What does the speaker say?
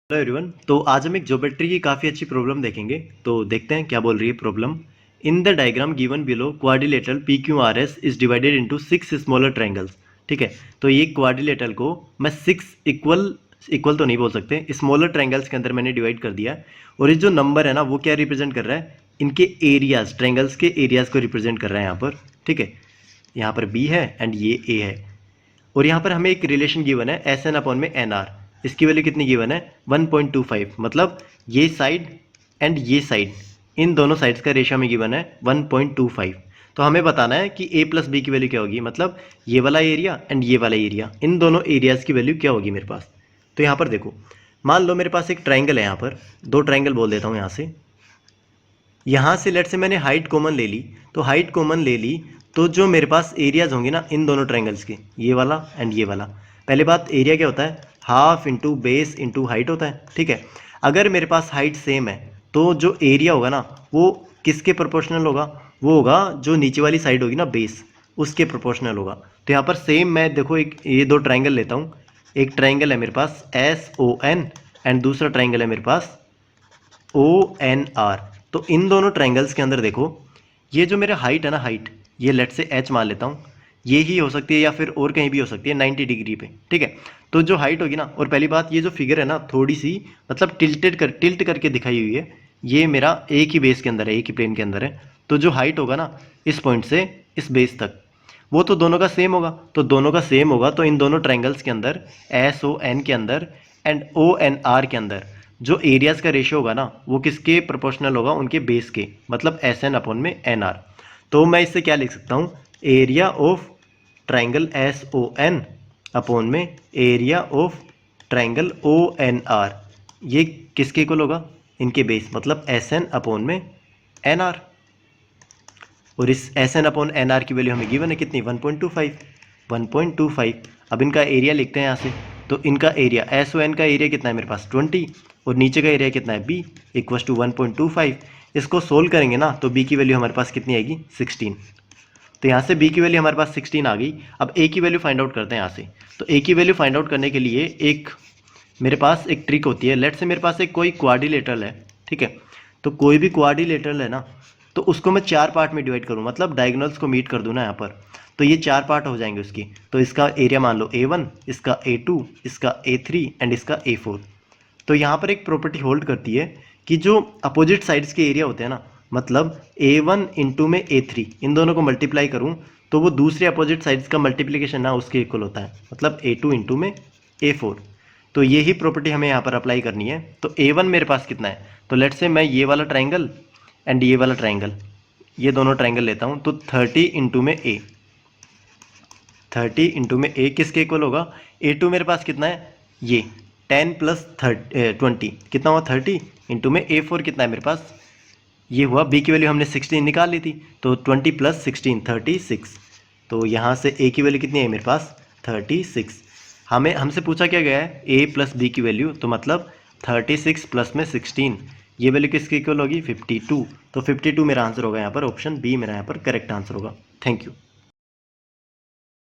Hello everyone. तो आज हम एक ज्योमेट्री की काफ़ी अच्छी प्रॉब्लम देखेंगे। तो देखते हैं क्या बोल रही है problem. In the diagram given below quadrilateral P Q R S is divided into 6 smaller triangles. ठीक है, तो ये क्वाड्रिलेटरल को मैं 6 इक्वल इक्वल तो नहीं बोल सकते, स्मॉलर ट्रायंगल्स के अंदर मैंने डिवाइड कर दिया है। और ये जो नंबर है ना वो क्या रिप्रेजेंट कर रहा है, इनके एरियाज, ट्रायंगल्स के एरियाज को रिप्रेजेंट कर रहा है यहाँ पर। ठीक है, यहाँ पर बी है एंड ये ए है। और यहाँ पर हमें एक रिलेशन गिवन है एस एन अपॉन में एन आर। इसकी वैल्यू कितनी गिवन है 1.25, मतलब ये साइड एंड ये साइड, इन दोनों साइड्स का रेशियो हमें गिवन है 1.25। तो हमें बताना है कि a प्लस बी की वैल्यू क्या होगी, मतलब ये वाला एरिया एंड ये वाला एरिया, इन दोनों एरियाज की वैल्यू क्या होगी मेरे पास। तो यहाँ पर देखो, मान लो मेरे पास एक ट्राइंगल है, यहाँ पर दो ट्राइंगल बोल देता हूँ। यहाँ से लेट से मैंने हाइट कॉमन ले ली, तो हाइट कॉमन ले ली तो जो मेरे पास एरियाज होंगे ना इन दोनों ट्रायंगल्स के, ये वाला एंड ये वाला। पहले बात, एरिया क्या होता है, half into base into height होता है। ठीक है, अगर मेरे पास हाइट सेम है तो जो एरिया होगा ना वो किसके प्रोपोर्शनल होगा, वो होगा जो नीचे वाली साइड होगी ना बेस, उसके प्रोपोर्शनल होगा। तो यहाँ पर सेम मैं देखो एक ये दो ट्राइंगल लेता हूँ। एक ट्राइंगल है मेरे पास एस ओ एन एंड दूसरा ट्राइंगल है मेरे पास ओ एन आर। तो इन दोनों ट्रायंगल्स के अंदर देखो, ये जो मेरा हाइट है ना, हाइट ये लेट से एच मान लेता हूँ, ये ही हो सकती है या फिर और कहीं भी हो सकती है 90 डिग्री पे। ठीक है, तो जो हाइट होगी ना, और पहली बात ये जो फिगर है ना थोड़ी सी मतलब टिल्ट करके दिखाई हुई है, ये मेरा एक ही बेस के अंदर है, एक ही प्लेन के अंदर है। तो जो हाइट होगा ना इस पॉइंट से इस बेस तक, वो तो दोनों का सेम होगा। तो दोनों का सेम होगा तो इन दोनों ट्रायंगल्स के अंदर एस ओ एन के अंदर एंड ओ एन आर के अंदर जो एरियाज का रेशियो होगा ना वो किसके प्रोपोर्शनल होगा, उनके बेस के, मतलब एस एन अपॉन में एन आर। तो मैं इससे क्या लिख सकता हूँ, area of triangle S O N upon में area of triangle O N R, ये किसके इक्वल होगा, इनके बेस, मतलब एस एन अपॉन में एन आर। और इस S N upon N R की वैल्यू हमें गिवन है कितनी, 1.25। अब इनका एरिया लिखते हैं यहाँ से। तो इनका एरिया एस ओ एन का एरिया कितना है मेरे पास 20, और नीचे का एरिया कितना है बी इक्वस टू 1.25। इसको सोल्व करेंगे ना तो बी की वैल्यू हमारे पास कितनी आएगी 16। तो यहाँ से बी की वैल्यू हमारे पास 16 आ गई। अब ए की वैल्यू फाइंड आउट करते हैं यहाँ से। तो ए की वैल्यू फाइंड आउट करने के लिए एक मेरे पास एक ट्रिक होती है। लेट से मेरे पास एक कोई क्वाड्रिलेटरल है। ठीक है, तो कोई भी क्वाड्रिलेटरल है ना, तो उसको मैं 4 पार्ट में डिवाइड करूँ, मतलब डायगोनल्स को मीट कर दूँ ना यहाँ पर, तो ये 4 पार्ट हो जाएंगे उसकी। तो इसका एरिया मान लो A1, इसका A2, इसका A3 एंड इसका A4। तो यहाँ पर एक प्रॉपर्टी होल्ड करती है कि जो अपोजिट साइड्स के एरिया होते हैं ना, मतलब A1 इंटू में A3, इन दोनों को मल्टीप्लाई करूँ तो वो दूसरे अपोजिट साइड्स का मल्टीप्लिकेशन ना उसके इक्वल होता है, मतलब A2 इंटू में A4। तो ये ही प्रॉपर्टी हमें यहाँ पर अप्लाई करनी है। तो A1 मेरे पास कितना है, तो लेट से मैं ये वाला ट्राइंगल एंड ये वाला ट्राइंगल, ये दोनों ट्राइंगल लेता हूँ। तो 30 इंटू में A, 30 इंटू में A किसके इक्वल होगा, A2 मेरे पास कितना है, ये 10 प्लस 20 कितना हुआ 30 इंटू में A4 कितना है मेरे पास, ये हुआ B की वैल्यू हमने 16 निकाल ली थी, तो 20 प्लस 16 36। तो यहाँ से A की वैल्यू कितनी है मेरे पास 36। हमें हमसे पूछा क्या गया है A प्लस B की वैल्यू, तो मतलब 36 प्लस में 16, ये वैल्यू किसके इक्वल होगी 52। तो 52 मेरा आंसर होगा यहाँ पर, ऑप्शन बी मेरा यहाँ पर करेक्ट आंसर होगा। Thank you.